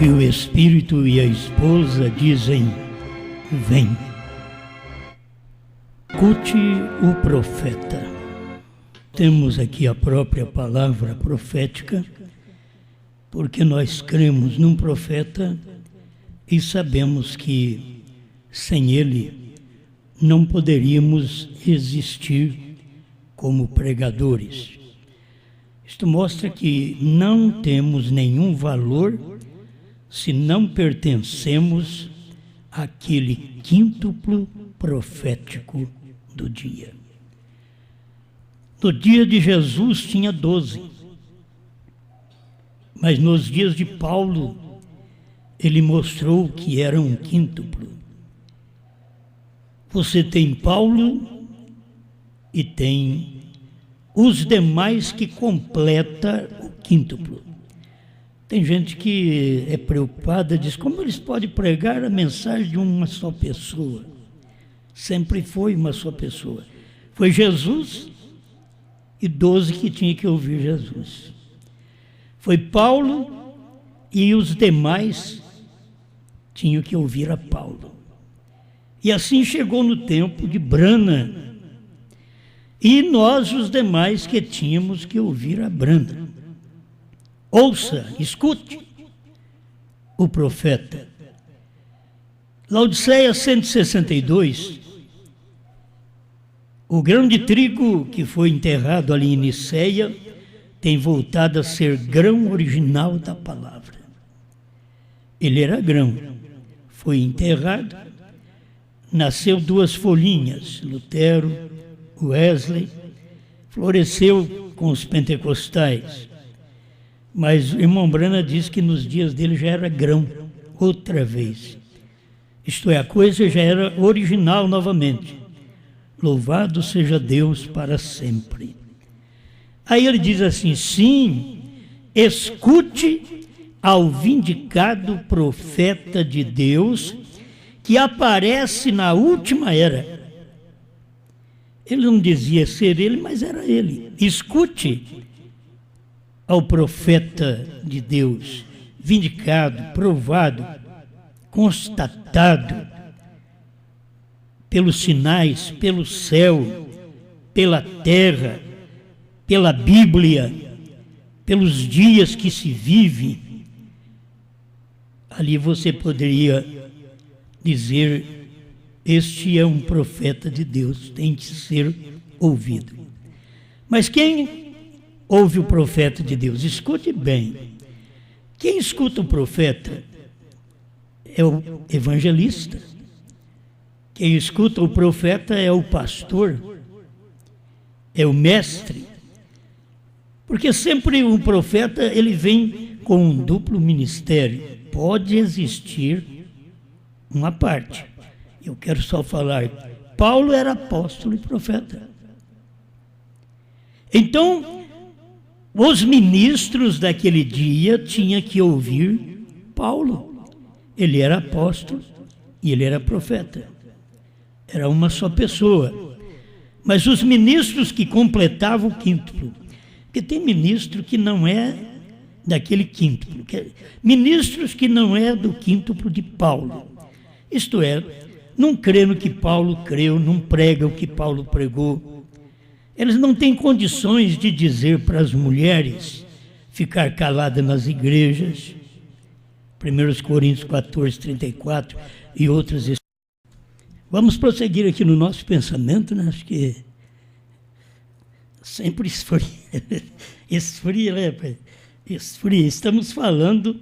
e o Espírito e a esposa dizem: vem. Escute o profeta. Temos aqui a própria palavra profética, porque nós cremos num profeta e sabemos que sem ele não poderíamos existir como pregadores. Isto mostra que não temos nenhum valor se não pertencemos àquele quíntuplo profético do dia. No dia de Jesus tinha 12, mas nos dias de Paulo ele mostrou que era um quíntuplo. Você tem Paulo e tem os demais que completa o quíntuplo. Tem gente que é preocupada, diz: como eles podem pregar a mensagem de uma só pessoa? Sempre foi uma só pessoa. Foi Jesus e 12 que tinham que ouvir Jesus. Foi Paulo e os demais tinham que ouvir a Paulo. E assim chegou no tempo de Brana, e nós, os demais, que tínhamos que ouvir a Brana. Ouça, escute o profeta. Laodiceia 162, o grão de trigo que foi enterrado ali em Niceia tem voltado a ser grão original da palavra. Ele era grão, foi enterrado, nasceu 2 folhinhas, Lutero, Wesley, floresceu com os pentecostais. Mas o irmão Brana diz que nos dias dele já era grão, outra vez. Isto é, a coisa já era original novamente. Louvado seja Deus para sempre. Aí ele diz assim: sim, escute ao vindicado profeta de Deus que aparece na última era. Ele não dizia ser ele, mas era ele. Escute ao profeta de Deus, vindicado, provado, constatado pelos sinais, pelo céu, pela terra, pela Bíblia, pelos dias que se vive. Ali você poderia dizer: este é um profeta de Deus, tem que ser ouvido. Mas quem ouve o profeta de Deus? Escute bem. Quem escuta o profeta é o evangelista. Quem escuta o profeta é o pastor, é o mestre. Porque sempre o profeta, ele vem com um duplo ministério. Pode existir uma parte. Eu quero só falar: Paulo era apóstolo e profeta. Então, os ministros daquele dia tinham que ouvir Paulo. Ele era apóstolo e ele era profeta. Era uma só pessoa. Mas os ministros que completavam o quíntuplo, porque tem ministro que não é daquele quíntuplo, ministros que não é do quíntuplo de Paulo. Isto é, não crê no que Paulo creu, não prega o que Paulo pregou. Eles não têm condições de dizer para as mulheres ficar caladas nas igrejas. 1 Coríntios 14, 34 e outras. Vamos prosseguir aqui no nosso pensamento, né? Acho que sempre esfria, né? Esfria. Estamos falando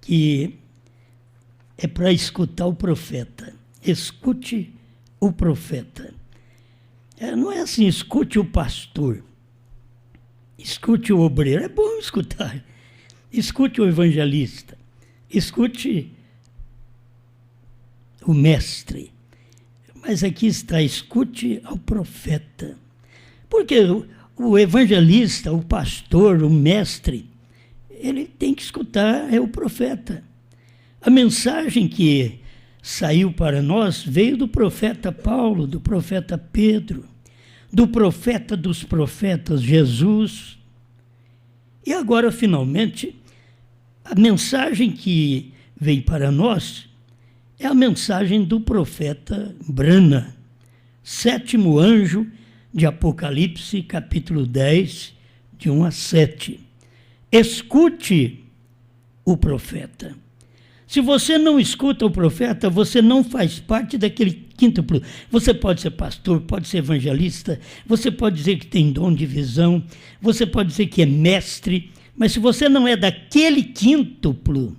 que é para escutar o profeta. Escute o profeta. Não é assim: escute o pastor, escute o obreiro. É bom escutar. Escute o evangelista, escute o mestre. Mas aqui está: escute ao profeta. Porque o evangelista, o pastor, o mestre, ele tem que escutar o profeta. A mensagem que saiu para nós veio do profeta Paulo, do profeta Pedro, do profeta dos profetas, Jesus. E agora, finalmente, A mensagem que vem para nós é a mensagem do profeta Brana, 7º anjo de Apocalipse, capítulo 10, de 1 a 7. Escute o profeta. Se você não escuta o profeta, você não faz parte daquele quíntuplo. Você pode ser pastor, pode ser evangelista, você pode dizer que tem dom de visão, você pode dizer que é mestre, mas se você não é daquele quíntuplo,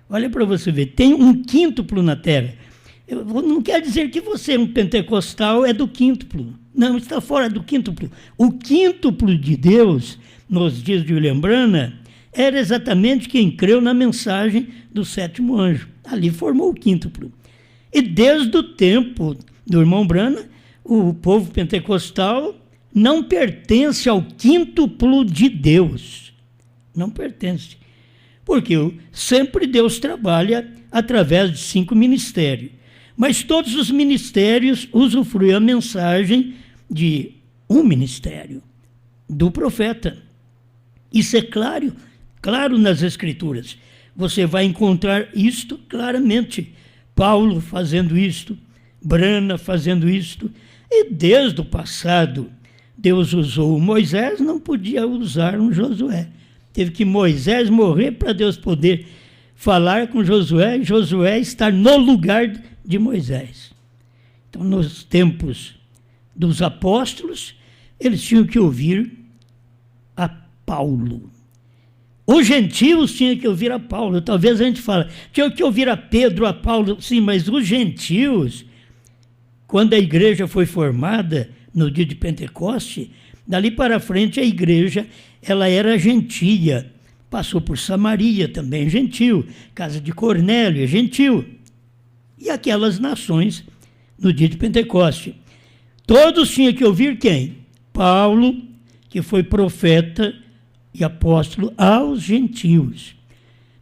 olha para você ver, tem um quíntuplo na terra. Não quer dizer que você, um pentecostal, é do quíntuplo. Não, está fora do quíntuplo. O quíntuplo de Deus, nos dias de William Branham, era exatamente quem creu na mensagem do 7º anjo. Ali formou o quíntuplo. E desde o tempo do irmão Branham, o povo pentecostal não pertence ao quíntuplo de Deus. Não pertence. Porque sempre Deus trabalha através de 5 ministérios. Mas todos os ministérios usufruem a mensagem de um ministério, do profeta. Isso é claro nas Escrituras. Você vai encontrar isto claramente. Paulo fazendo isto, Branham fazendo isto. E desde o passado, Deus usou Moisés, não podia usar um Josué. Teve que Moisés morrer para Deus poder falar com Josué e Josué estar no lugar de Moisés. Então, nos tempos dos apóstolos, eles tinham que ouvir a Paulo. Os gentios tinham que ouvir a Paulo. Talvez a gente fale, tinham que ouvir a Pedro, a Paulo. Sim, mas os gentios, quando a igreja foi formada no dia de Pentecoste, dali para frente a igreja ela era gentia. Passou por Samaria, também gentil. Casa de Cornélio, gentil. E aquelas nações no dia de Pentecoste. Todos tinham que ouvir quem? Paulo, que foi profeta e apóstolo aos gentios.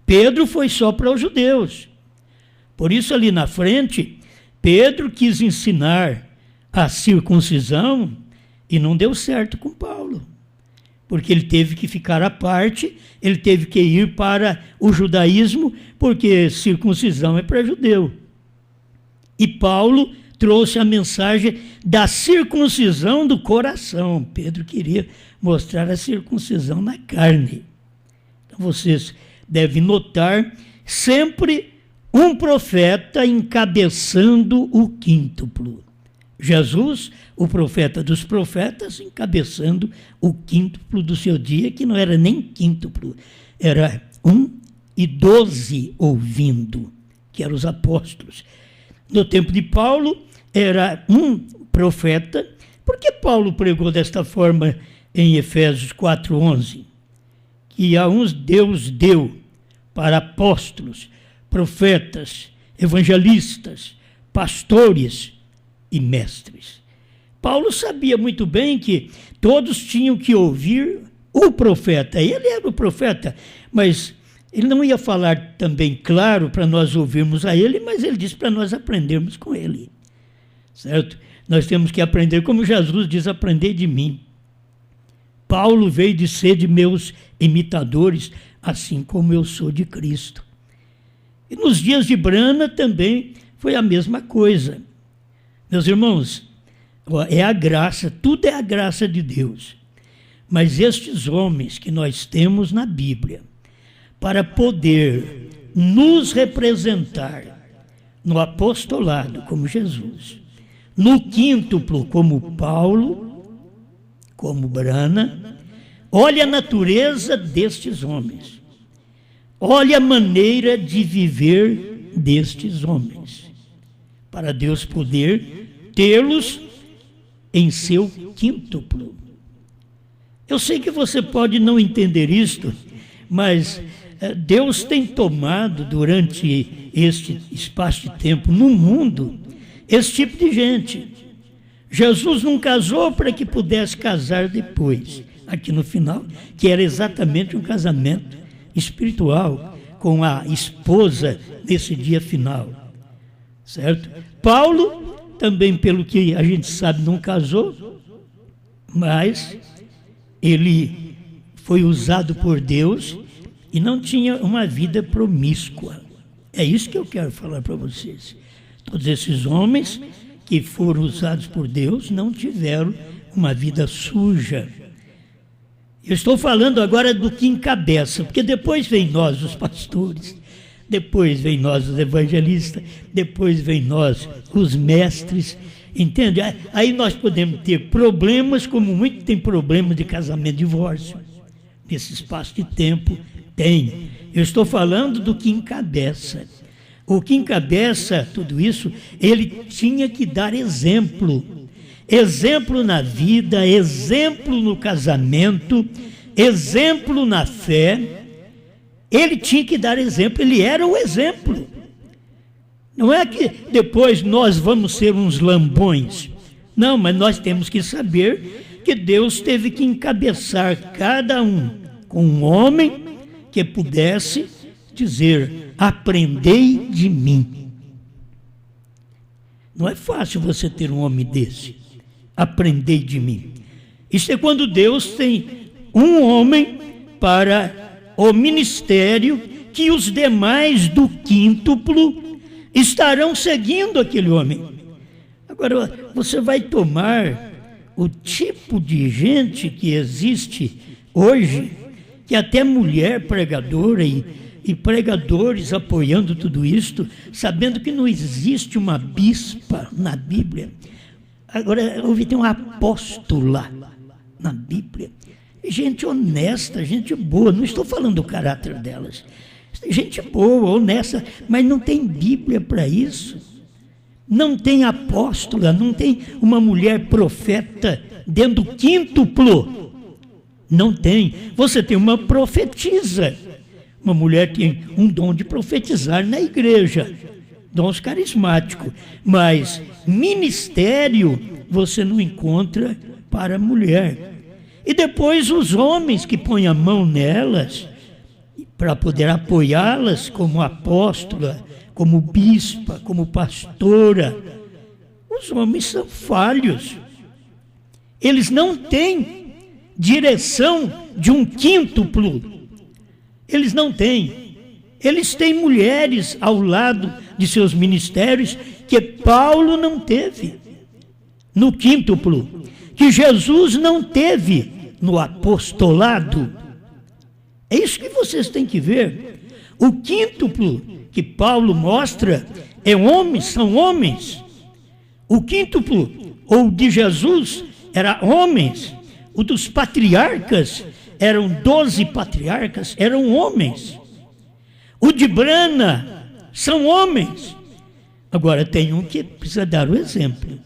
Pedro foi só para os judeus. Por isso, ali na frente, Pedro quis ensinar a circuncisão e não deu certo com Paulo. Porque ele teve que ficar à parte, ele teve que ir para o judaísmo, porque circuncisão é para judeu. E Paulo trouxe a mensagem da circuncisão do coração. Pedro queria mostrar a circuncisão na carne. Então vocês devem notar sempre um profeta encabeçando o quíntuplo. Jesus, o profeta dos profetas, encabeçando o quíntuplo do seu dia, que não era nem quíntuplo, era 1 e 12 ouvindo, que eram os apóstolos. No tempo de Paulo, era um profeta. Por que Paulo pregou desta forma em Efésios 4:11? Que a uns Deus deu para apóstolos, profetas, evangelistas, pastores e mestres. Paulo sabia muito bem que todos tinham que ouvir o profeta. Ele era o profeta, mas ele não ia falar também claro para nós ouvirmos a ele, mas ele disse para nós aprendermos com ele. Certo? Nós temos que aprender, como Jesus diz, aprender de mim. Paulo veio de ser de meus imitadores, assim como eu sou de Cristo. E nos dias de Branham também foi a mesma coisa. Meus irmãos, é a graça, tudo é a graça de Deus. Mas estes homens que nós temos na Bíblia, para poder nos representar no apostolado como Jesus, no quíntuplo como Paulo, como Branham, olha a natureza destes homens, olha a maneira de viver destes homens, para Deus poder tê-los em seu quíntuplo. Eu sei que você pode não entender isto, mas Deus tem tomado durante este espaço de tempo no mundo esse tipo de gente. Jesus não casou para que pudesse casar depois, aqui no final, que era exatamente um casamento espiritual com a esposa nesse dia final. Certo? Paulo, também pelo que a gente sabe, não casou, mas ele foi usado por Deus e não tinha uma vida promíscua. É isso que eu quero falar para vocês. Todos esses homens que foram usados por Deus não tiveram uma vida suja. Eu estou falando agora do que encabeça, porque depois vem nós, os pastores, depois vem nós, os evangelistas, depois vem nós, os mestres, entende? Aí nós podemos ter problemas, como muito tem problema de casamento e divórcio. Nesse espaço de tempo, tem. Eu estou falando do que encabeça. O que encabeça tudo isso, ele tinha que dar exemplo. Exemplo na vida, exemplo no casamento, exemplo na fé. Ele tinha que dar exemplo, ele era o exemplo. Não é que depois nós vamos ser uns lambões. Não, mas nós temos que saber que Deus teve que encabeçar cada um com um homem que pudesse dizer: aprendei de mim. Não é fácil você ter um homem desse. Aprendei de mim. Isso é quando Deus tem um homem para o ministério, que os demais do quíntuplo estarão seguindo aquele homem. Agora, você vai tomar o tipo de gente que existe hoje, que até mulher pregadora e pregadores apoiando tudo isto, sabendo que não existe uma bispa na Bíblia. Agora, eu ouvi, tem uma apóstola na Bíblia. Gente honesta, gente boa, não estou falando do caráter delas. Gente boa, honesta, mas não tem Bíblia para isso. Não tem apóstola, não tem uma mulher profeta dentro do quíntuplo. Não tem. Você tem uma profetisa. Uma mulher tem um dom de profetizar na igreja. Dons carismáticos. Mas ministério você não encontra para a mulher. E depois os homens que põem a mão nelas para poder apoiá-las como apóstola, como bispa, como pastora. Os homens são falhos. Eles não têm direção de um quíntuplo. Eles não têm. Eles têm mulheres ao lado de seus ministérios que Paulo não teve no quíntuplo, que Jesus não teve no apostolado. É isso que vocês têm que ver. O quíntuplo que Paulo mostra é homens, são homens. O quíntuplo, ou de Jesus, era homens. O dos patriarcas, eram 12 patriarcas, eram homens. O de Brana, são homens. Agora, tem um que precisa dar o exemplo.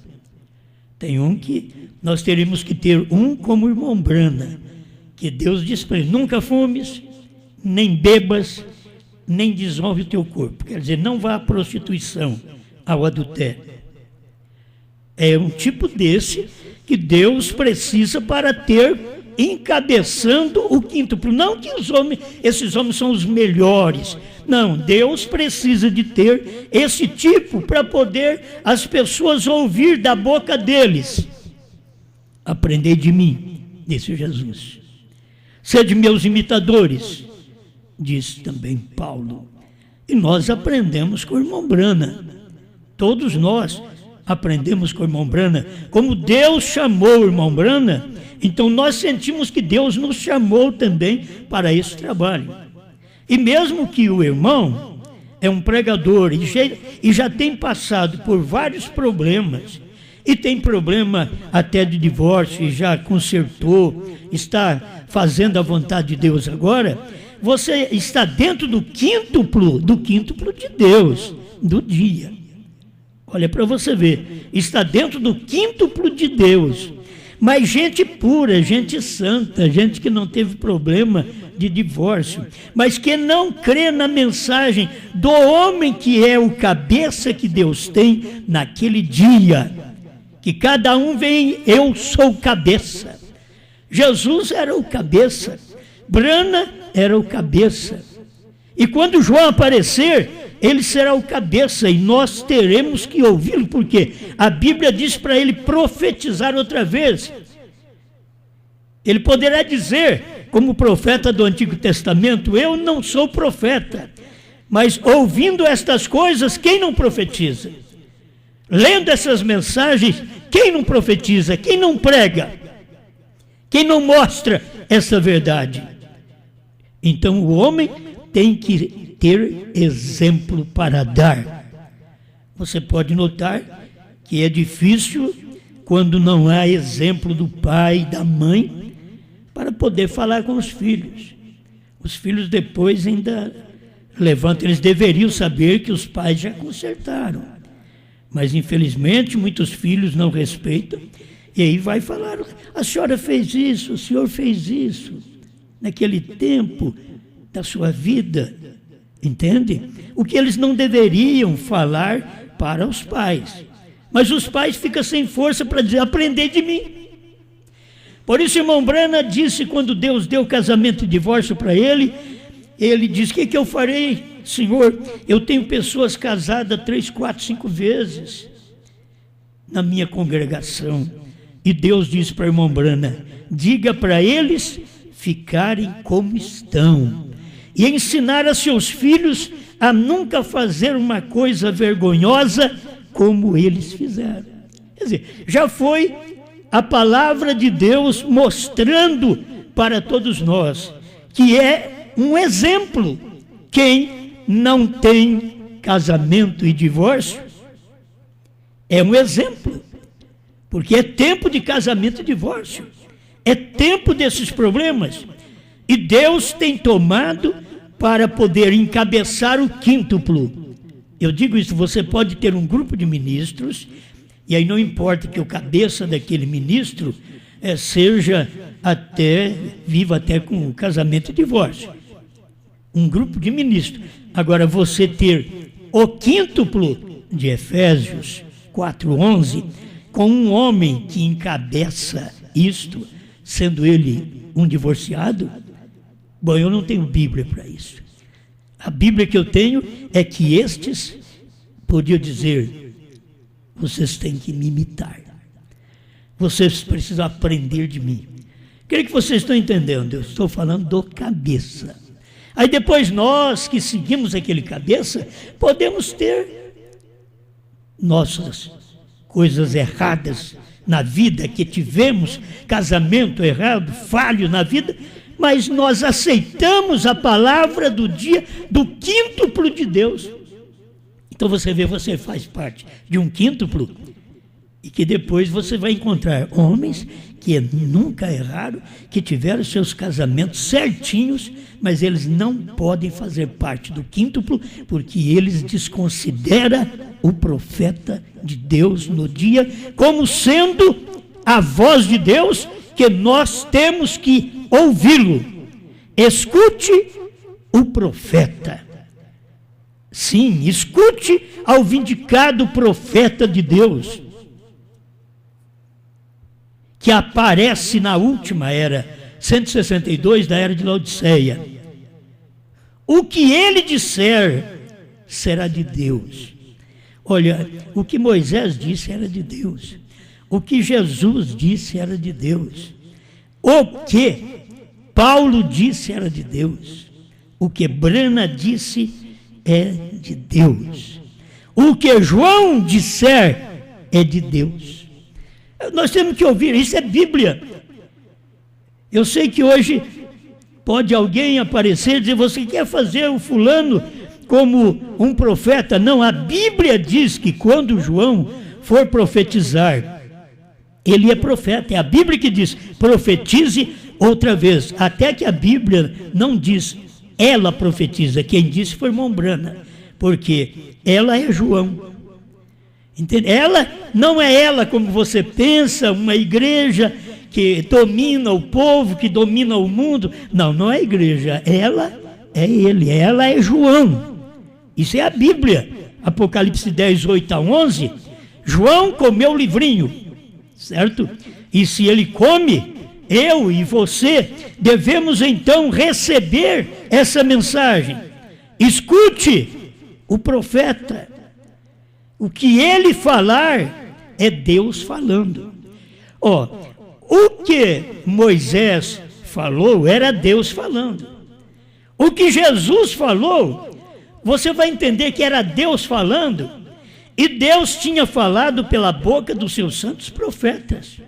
Tem um que nós teríamos que ter um como o irmão Brana, que Deus diz para ele: nunca fumes, nem bebas, nem desonre o teu corpo. Quer dizer, não vá à prostituição, ao adultério. É um tipo desse que Deus precisa para ter encabeçando o quíntuplo. Não que esses homens são os melhores. Não, Deus precisa de ter esse tipo para poder as pessoas ouvir da boca deles: aprendei de mim, disse Jesus. Sede meus imitadores, disse também Paulo. E nós aprendemos com o irmão Brana. Todos nós aprendemos com o irmão Brana. Como Deus chamou o irmão Brana, então nós sentimos que Deus nos chamou também para esse trabalho. E mesmo que o irmão é um pregador e já tem passado por vários problemas, e tem problema até de divórcio, e já consertou, está fazendo a vontade de Deus agora, você está dentro do quíntuplo de Deus, do dia. Olha para você ver, está dentro do quíntuplo de Deus. Mas gente pura, gente santa, gente que não teve problema de divórcio, mas que não crê na mensagem do homem que é o cabeça que Deus tem naquele dia. Que cada um vem, eu sou cabeça. Jesus era o cabeça, Brana era o cabeça. E quando João aparecer, ele será o cabeça e nós teremos que ouvi-lo, porque a Bíblia diz para ele profetizar outra vez. Ele poderá dizer como profeta do Antigo Testamento, eu não sou profeta, mas ouvindo estas coisas, quem não profetiza? Lendo essas mensagens, quem não profetiza? Quem não prega? Quem não mostra essa verdade? Então o homem tem que ter exemplo para dar. Você pode notar que é difícil quando não há exemplo do pai e da mãe para poder falar com os filhos. Os filhos depois ainda levantam, eles deveriam saber que os pais já consertaram. Mas infelizmente muitos filhos não respeitam e aí vai falar: a senhora fez isso, o senhor fez isso, naquele tempo da sua vida, entende? O que eles não deveriam falar para os pais. Mas os pais ficam sem força para dizer: aprender de mim. Por isso, irmão Brana disse, quando Deus deu casamento e divórcio para ele disse: o que eu farei, Senhor? Eu tenho pessoas casadas 3, 4, 5 vezes na minha congregação. E Deus disse para o irmão Brana: diga para eles ficarem como estão e ensinar a seus filhos a nunca fazer uma coisa vergonhosa como eles fizeram. Quer dizer, já foi a palavra de Deus mostrando para todos nós que é um exemplo. Quem não tem casamento e divórcio é um exemplo, porque é tempo de casamento e divórcio, é tempo desses problemas, e Deus tem tomado para poder encabeçar o quíntuplo. Eu digo isso: você pode ter um grupo de ministros, e aí não importa que o cabeça daquele ministro seja viva até com casamento e divórcio. Um grupo de ministros. Agora, você ter o quíntuplo de Efésios 4:11, com um homem que encabeça isto, sendo ele um divorciado, bom, eu não tenho Bíblia para isso. A Bíblia que eu tenho é que estes podiam dizer: vocês têm que me imitar, vocês precisam aprender de mim. Creio que vocês estão entendendo, eu estou falando do cabeça. Aí depois nós que seguimos aquele cabeça, podemos ter nossas coisas erradas na vida, que tivemos casamento errado, falho na vida, mas nós aceitamos a palavra do dia do quíntuplo de Deus. Então você vê, você faz parte de um quíntuplo, e que depois você vai encontrar homens que nunca erraram, que tiveram seus casamentos certinhos, mas eles não podem fazer parte do quíntuplo, porque eles desconsideram o profeta de Deus no dia como sendo a voz de Deus, que nós temos que ouvi-lo. Escute o profeta. Sim, escute ao vindicado profeta de Deus, que aparece na última era, 162 da era de Laodiceia. O que ele disser será de Deus. Olha, o que Moisés disse era de Deus. O que Jesus disse era de Deus. O que Paulo disse era de Deus. O que Brana disse é de Deus. O que João disser é de Deus. Nós temos que ouvir, isso é Bíblia. Eu sei que hoje pode alguém aparecer e dizer: você quer fazer o fulano como um profeta? Não, a Bíblia diz que quando João for profetizar, ele é profeta. É a Bíblia que diz: profetize outra vez. Até que a Bíblia não diz ela profetiza, quem disse foi irmão Brana, porque ela é João. Entende? Ela não é ela como você pensa, uma igreja que domina o povo, que domina o mundo. Não, não é a igreja, ela é ele, ela é João. Isso é a Bíblia. Apocalipse 10, 8-11. João comeu o livrinho, certo? E se ele come, eu e você devemos então receber essa mensagem. Escute o profeta. O que ele falar é Deus falando. O que Moisés falou era Deus falando. O que Jesus falou, você vai entender que era Deus falando, e Deus tinha falado pela boca dos seus santos profetas.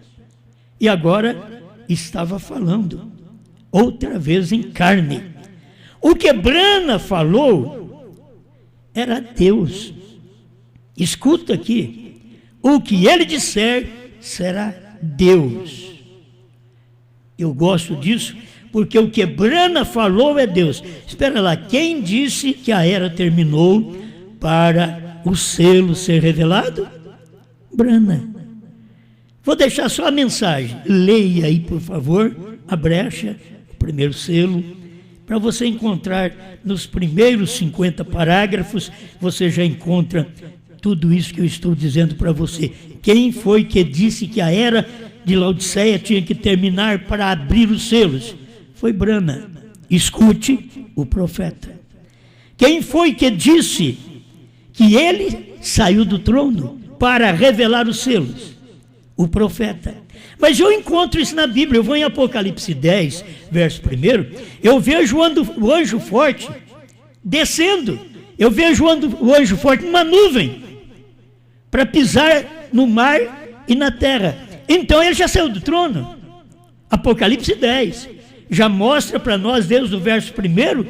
E agora estava falando, outra vez em carne. O que Brana falou era Deus. Escuta aqui, o que ele disser será Deus. Eu gosto disso, porque o que Brana falou é Deus. Espera lá, quem disse que a era terminou para o selo ser revelado? Brana. Vou deixar só a mensagem. Leia aí, por favor, a brecha, o primeiro selo, para você encontrar nos primeiros 50 parágrafos, você já encontra tudo isso que eu estou dizendo para você. Quem foi que disse que a era de Laodiceia tinha que terminar para abrir os selos? Foi Brana. Escute o profeta. Quem foi que disse que ele saiu do trono para revelar os selos? O profeta. Mas eu encontro isso na Bíblia. Eu vou em Apocalipse 10, verso 1, eu vejo o anjo forte descendo. Eu vejo o anjo forte numa nuvem para pisar no mar e na terra. Então ele já saiu do trono. Apocalipse 10 já mostra para nós, desde o verso 1,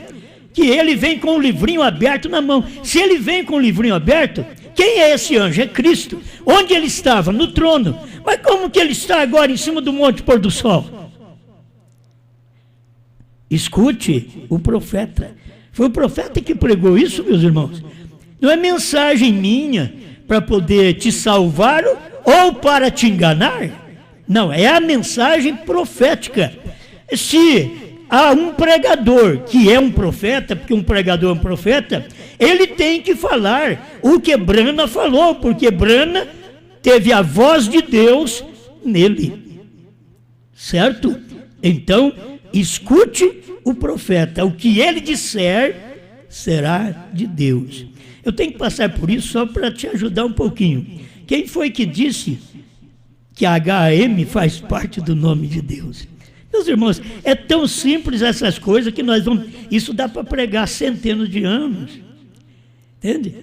que ele vem com o livrinho aberto na mão. Se ele vem com o livrinho aberto, quem é esse anjo? É Cristo. Onde ele estava? No trono. Mas como que ele está agora em cima do monte pôr do sol? Escute o profeta. Foi o profeta que pregou isso, meus irmãos. Não é mensagem minha para poder te salvar ou para te enganar. Não, é a mensagem profética. Se há um pregador que é um profeta, porque um pregador é um profeta, ele tem que falar o que Brana falou, porque Brana teve a voz de Deus nele. Certo? Então, escute o profeta. O que ele disser será de Deus. Eu tenho que passar por isso só para te ajudar um pouquinho. Quem foi que disse que HM faz parte do nome de Deus? Meus irmãos, é tão simples essas coisas que nós vamos... Isso dá para pregar centenas de anos. Entende?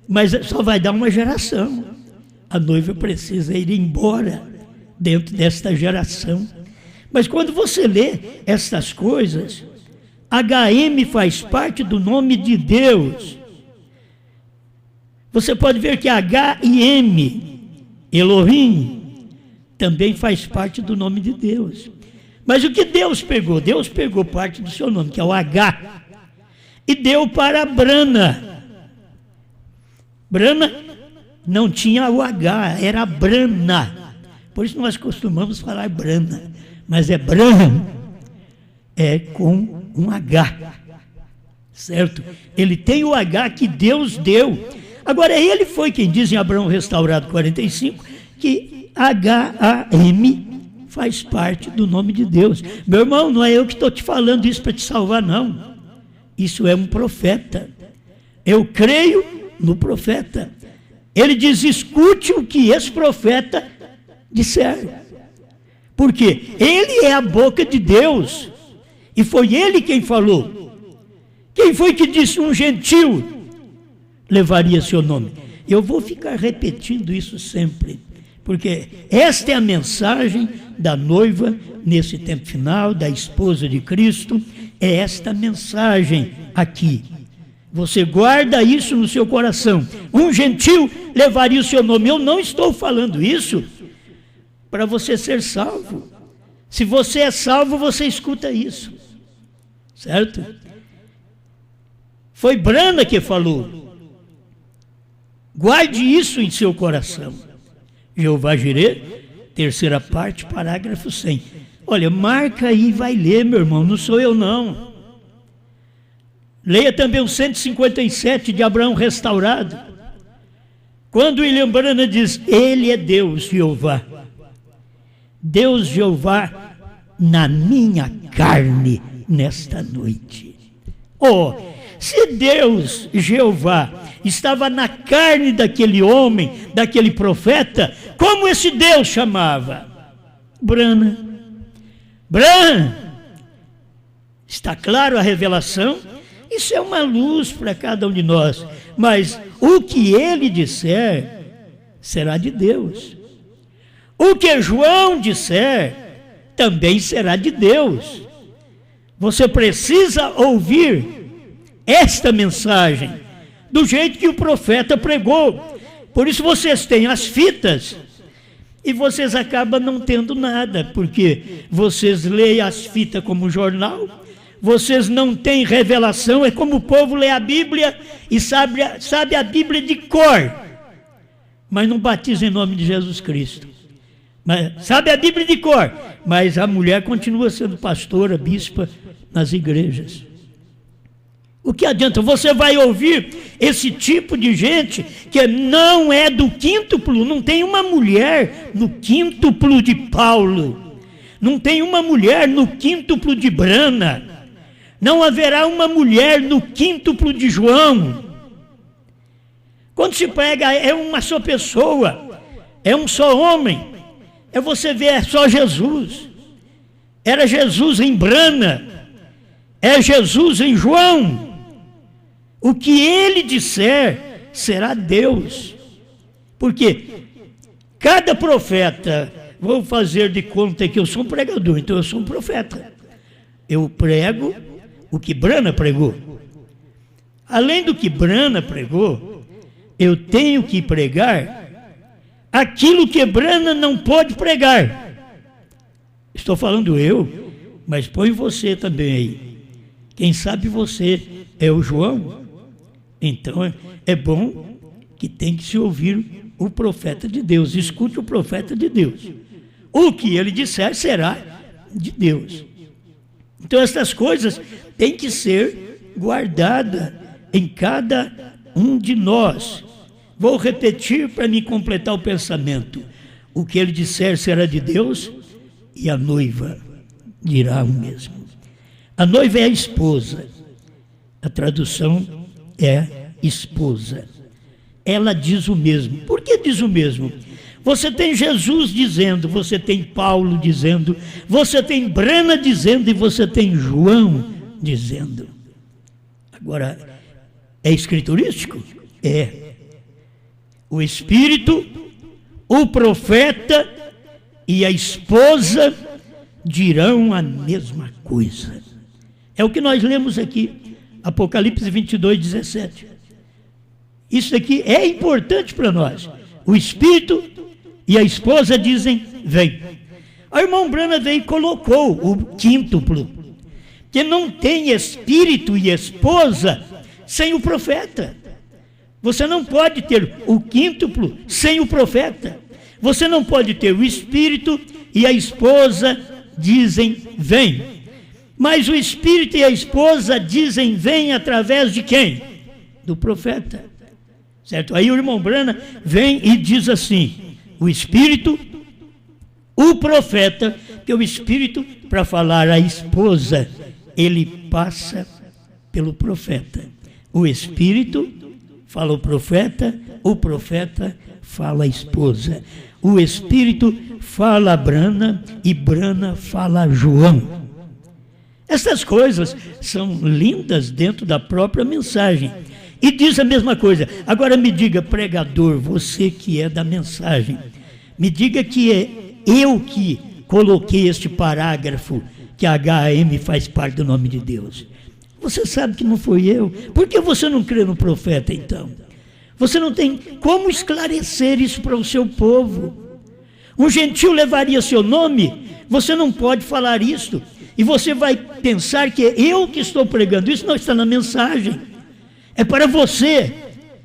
Mas só vai dar uma geração. A noiva precisa ir embora dentro desta geração. Mas quando você lê essas coisas, HM faz parte do nome de Deus. Você pode ver que H e M, Elohim, também faz parte do nome de Deus. Mas o que Deus pegou? Deus pegou parte do seu nome, que é o H, e deu para Brana. Brana não tinha o H, era Brana. Por isso nós costumamos falar Brana, mas é Bran, é com um H, certo? Ele tem o H que Deus deu. Agora, ele foi quem diz em Abraão Restaurado 45, que HAM faz parte do nome de Deus. Meu irmão, não é eu que estou te falando isso para te salvar, não. Isso é um profeta. Eu creio no profeta. Ele diz, escute o que esse profeta disser. Porque ele é a boca de Deus. E foi ele quem falou. Quem foi que disse um gentil levaria seu nome? Eu vou ficar repetindo isso sempre, porque esta é a mensagem da noiva nesse tempo final, da esposa de Cristo. É esta mensagem aqui. Você guarda isso no seu coração. Um gentil levaria o seu nome. Eu não estou falando isso para você ser salvo. Se você é salvo, você escuta isso. Certo? Foi Brana que falou. Guarde isso em seu coração. Jeová Jirê, terceira parte, parágrafo 100. Olha, marca aí e vai ler, meu irmão, não sou eu não. Leia também o 157 de Abraão Restaurado. Quando William Brana diz, ele é Deus, Jeová. Deus, Jeová, na minha carne, nesta noite. Oh, se Deus, Jeová, estava na carne daquele homem, daquele profeta, como esse Deus chamava? Brana. Bran, Está claro a revelação? Isso é uma luz para cada um de nós. Mas o que ele disser será de Deus. O que João disser também será de Deus. Você precisa ouvir esta mensagem do jeito que o profeta pregou. Por isso vocês têm as fitas e vocês acabam não tendo nada, porque vocês leem as fitas como jornal, vocês não têm revelação. É como o povo lê a Bíblia e sabe a Bíblia de cor, mas não batiza em nome de Jesus Cristo. Mas sabe a Bíblia de cor, mas a mulher continua sendo pastora, bispa nas igrejas. O que adianta? Você vai ouvir esse tipo de gente que não é do quíntuplo. Não tem uma mulher no quíntuplo de Paulo, não tem uma mulher no quíntuplo de Brana, não haverá uma mulher no quíntuplo de João. Quando se prega é uma só pessoa, é um só homem. Você vê, é só Jesus. Era Jesus em Brana, é Jesus em João. O que ele disser será Deus. Porque cada profeta, vou fazer de conta que eu sou um pregador, então eu sou um profeta. Eu prego o que Brana pregou. Além do que Brana pregou, eu tenho que pregar aquilo que Brana não pode pregar. Estou falando eu, mas põe você também aí. Quem sabe você é o João? Então é bom que tem que se ouvir o profeta de Deus. Escute o profeta de Deus. O que ele disser será de Deus. Então essas coisas têm que ser guardadas em cada um de nós. Vou repetir para me completar o pensamento. O que ele disser será de Deus e a noiva dirá o mesmo. A noiva é a esposa. A tradução é esposa. Ela diz o mesmo. Por que diz o mesmo? Você tem Jesus dizendo, você tem Paulo dizendo, você tem Brana dizendo e você tem João dizendo. Agora, é escriturístico? É. O Espírito, o profeta e a esposa dirão a mesma coisa. É o que nós lemos aqui, Apocalipse 22, 17. Isso aqui é importante para nós. O Espírito e a esposa dizem, vem. O irmão Brana veio e colocou o quíntuplo, que não tem Espírito e esposa sem o profeta. Você não pode ter o quíntuplo sem o profeta. Você não pode ter o Espírito e a esposa dizem, vem. Mas o Espírito e a esposa dizem, vem através de quem? Do profeta. Certo? Aí o irmão Brana vem e diz assim, o Espírito, o profeta, que o Espírito, para falar a esposa, ele passa pelo profeta. O Espírito fala o profeta fala a esposa. O Espírito fala a Brana e Brana fala a João. Essas coisas são lindas dentro da própria mensagem. E diz a mesma coisa. Agora me diga, pregador, você que é da mensagem, me diga que é eu que coloquei este parágrafo, que a HAM faz parte do nome de Deus. Você sabe que não foi eu. Por que você não crê no profeta, então? Você não tem como esclarecer isso para o seu povo. Um gentil levaria seu nome, você não pode falar isso. E você vai pensar que é eu que estou pregando isso, não está na mensagem. É para você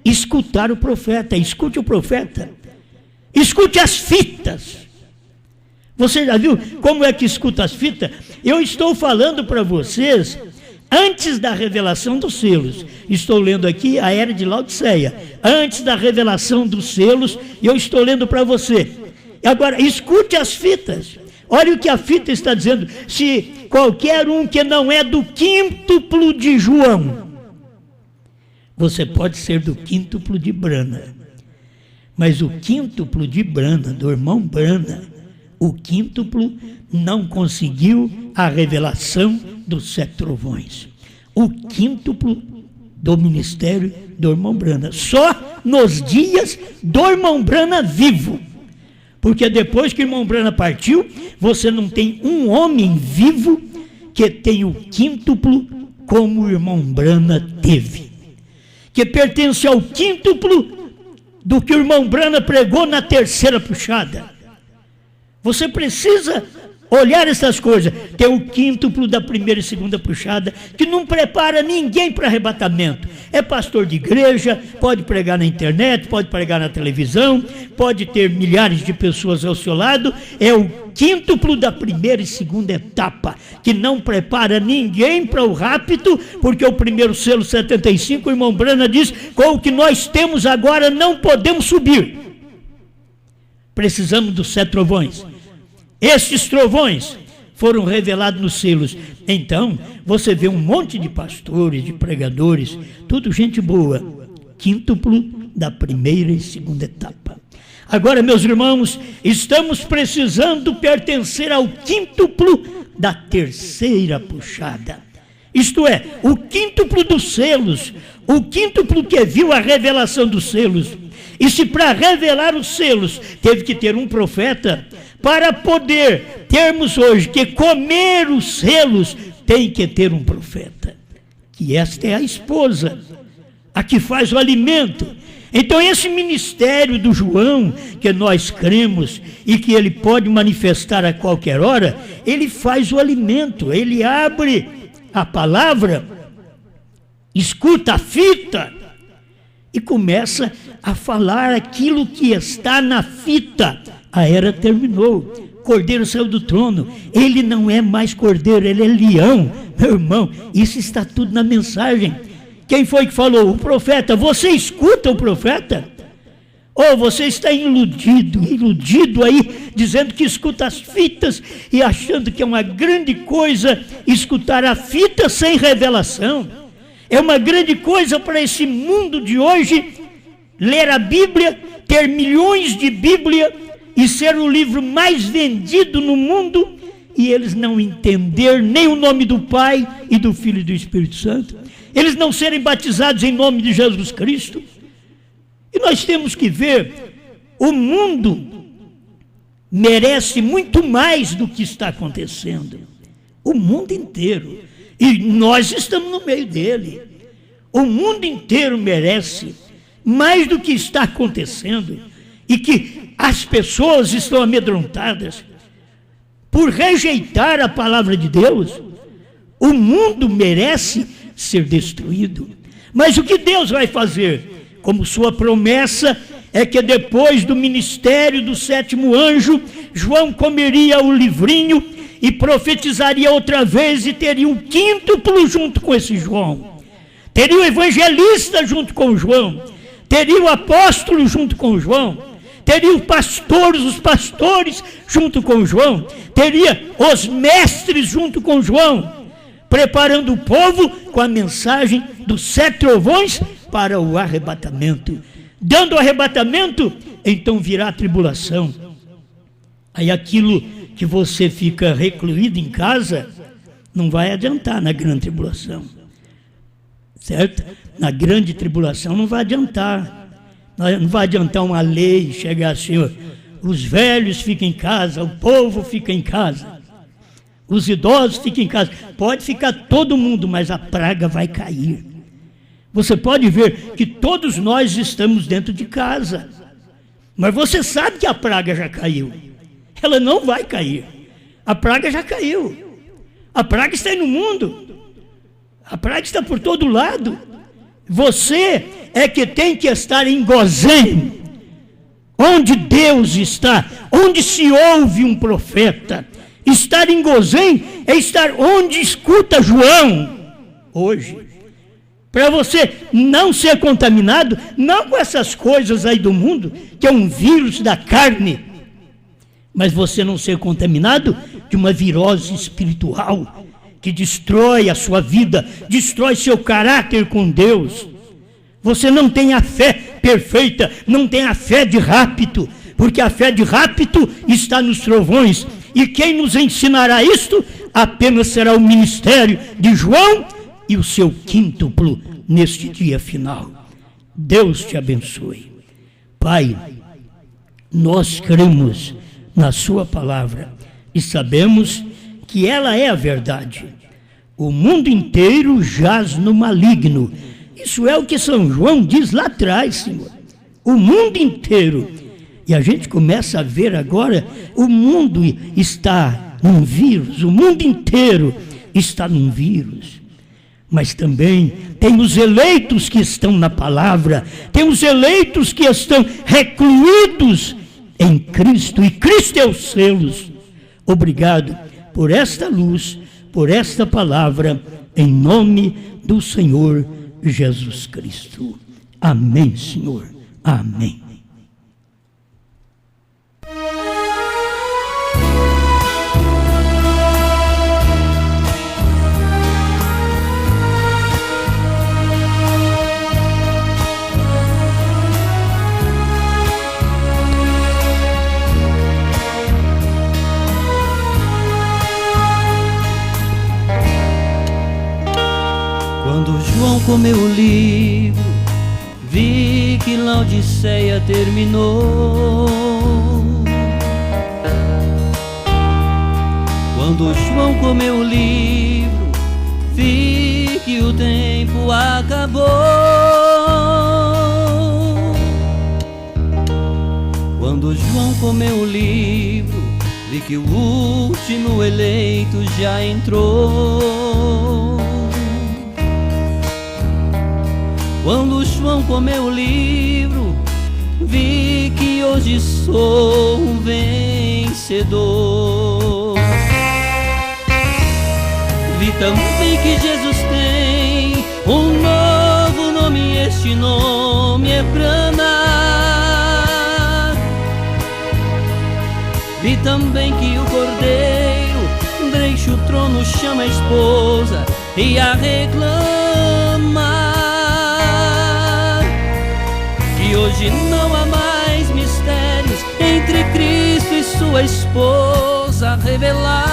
escutar o profeta. Escute o profeta. Escute as fitas. Você já viu como é que escuta as fitas? Eu estou falando para vocês antes da revelação dos selos. Estou lendo aqui a Era de Laodiceia. Antes da revelação dos selos, eu estou lendo para você. Agora, escute as fitas. Olha o que a fita está dizendo. Se qualquer um que não é do quíntuplo de João, você pode ser do quíntuplo de Brana. Mas o quíntuplo de Brana, do irmão Brana, O quíntuplo não conseguiu a revelação dos 7 trovões. O quíntuplo do ministério do irmão Brana. Só nos dias do irmão Brana vivo. Porque depois que o irmão Brana partiu, você não tem um homem vivo que tenha o quíntuplo como o irmão Brana teve. Que pertence ao quíntuplo do que o irmão Brana pregou na 3ª puxada. Você precisa olhar essas coisas. Tem o quíntuplo da 1ª e 2ª puxada, que não prepara ninguém para arrebatamento. É pastor de igreja, pode pregar na internet, pode pregar na televisão, pode ter milhares de pessoas ao seu lado. É o quíntuplo da 1ª e 2ª etapa, que não prepara ninguém para o rapto, porque o primeiro selo 75, o irmão Brana diz, com o que nós temos agora não podemos subir. Precisamos dos 7 trovões. Estes trovões foram revelados nos selos. Então, você vê um monte de pastores, de pregadores, tudo gente boa. Quíntuplo da 1ª e 2ª etapa. Agora, meus irmãos, estamos precisando pertencer ao quíntuplo da 3ª puxada. Isto é, o quíntuplo dos selos, o quíntuplo que viu a revelação dos selos. E se para revelar os selos teve que ter um profeta, para poder termos hoje que comer os selos, tem que ter um profeta. Que esta é a esposa, a que faz o alimento. Então esse ministério do João, que nós cremos e que ele pode manifestar a qualquer hora, ele faz o alimento, ele abre a palavra, escuta a fita e começa a falar aquilo que está na fita. A era terminou, Cordeiro saiu do trono, ele não é mais cordeiro, ele é leão. Meu irmão, isso está tudo na mensagem. Quem foi que falou? O profeta. Você escuta o profeta? Ou você está iludido aí, dizendo que escuta as fitas e achando que é uma grande coisa escutar a fita sem revelação. É uma grande coisa para esse mundo de hoje ler a Bíblia, ter milhões de Bíblia e ser o livro mais vendido no mundo e eles não entender nem o nome do Pai e do Filho e do Espírito Santo. Eles não serem batizados em nome de Jesus Cristo. E nós temos que ver, o mundo merece muito mais do que está acontecendo. O mundo inteiro. E nós estamos no meio dele. O mundo inteiro merece mais do que está acontecendo. E que as pessoas estão amedrontadas por rejeitar a palavra de Deus. O mundo merece ser destruído. Mas o que Deus vai fazer? Como sua promessa é que depois do ministério do 7º anjo, João comeria o livrinho e profetizaria outra vez e teria um quíntuplo junto com esse João. Teria o evangelista junto com João. Teria o apóstolo junto com João. Teria os pastores junto com João. Teria os mestres junto com João, preparando o povo com a mensagem dos 7 trovões para o arrebatamento. Dando o arrebatamento, então virá a tribulação. Aí aquilo que você fica recluído em casa, não vai adiantar na grande tribulação. Certo? Na grande tribulação não vai adiantar. Não vai adiantar uma lei, chegar assim, os velhos ficam em casa, o povo fica em casa. Os idosos ficam em casa. Pode ficar todo mundo, mas a praga vai cair. Você pode ver que todos nós estamos dentro de casa. Mas você sabe que a praga já caiu. Ela não vai cair. A praga já caiu. A praga está aí no mundo. A praga está por todo lado. Você é que tem que estar em Gozém, onde Deus está, onde se ouve um profeta. Estar em Gozém é estar onde escuta João hoje. Para você não ser contaminado, não com essas coisas aí do mundo, que é um vírus da carne, mas você não ser contaminado de uma virose espiritual, que destrói a sua vida, destrói seu caráter com Deus. Você não tem a fé perfeita, não tem a fé de rapto, porque a fé de rapto está nos trovões, e quem nos ensinará isto apenas será o ministério de João e o seu quíntuplo neste dia final. Deus te abençoe. Pai, nós cremos na sua palavra e sabemos que ela é a verdade. O mundo inteiro jaz no maligno. Isso é o que São João diz lá atrás, Senhor. O mundo inteiro. E a gente começa a ver agora, o mundo está num vírus, o mundo inteiro está num vírus. Mas também tem os eleitos que estão na palavra, tem os eleitos que estão recluídos em Cristo, e Cristo é os selos. Obrigado por esta luz, por esta palavra, em nome do Senhor Jesus Cristo. Amém, Senhor. Amém. Quando João comeu o livro, vi que Laodiceia terminou. Quando João comeu o livro, vi que o tempo acabou. Quando João comeu o livro, vi que o último eleito já entrou. Quando João comeu o livro, vi que hoje sou um vencedor. Vi também que Jesus tem um novo nome, este nome é Brana. Vi também que o Cordeiro deixa o trono, chama a esposa e a reclama. E hoje não há mais mistérios entre Cristo e sua esposa a revelar.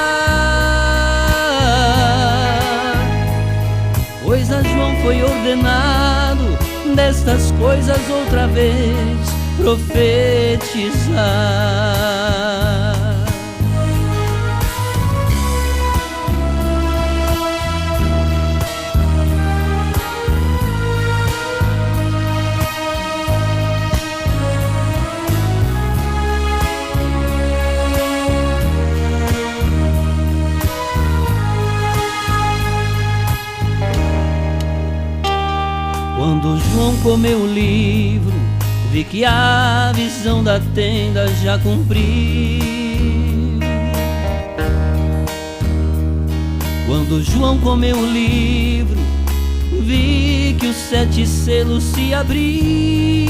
Pois a João foi ordenado destas coisas outra vez profetizar. Quando João comeu o livro, vi que a visão da tenda já cumpriu. Quando João comeu o livro, vi que os 7 selos se abriu.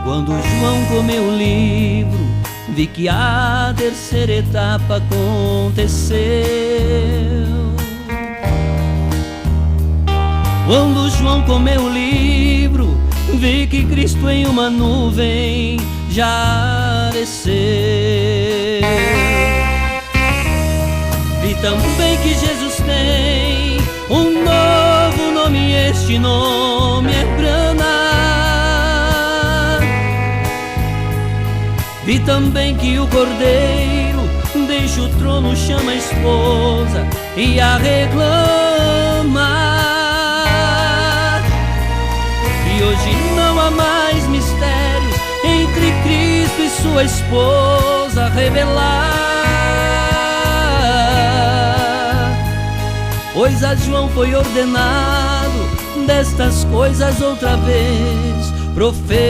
Quando João comeu o livro, vi que a terceira etapa aconteceu. Quando João comeu o livro, vi que Cristo em uma nuvem já desceu. Vi também que Jesus tem um novo nome, este nome é Brana. Vi também que o Cordeiro deixa o trono, chama a esposa e a reclama. E hoje não há mais mistérios entre Cristo e sua esposa a revelar. Pois a João foi ordenado destas coisas outra vez profetizar.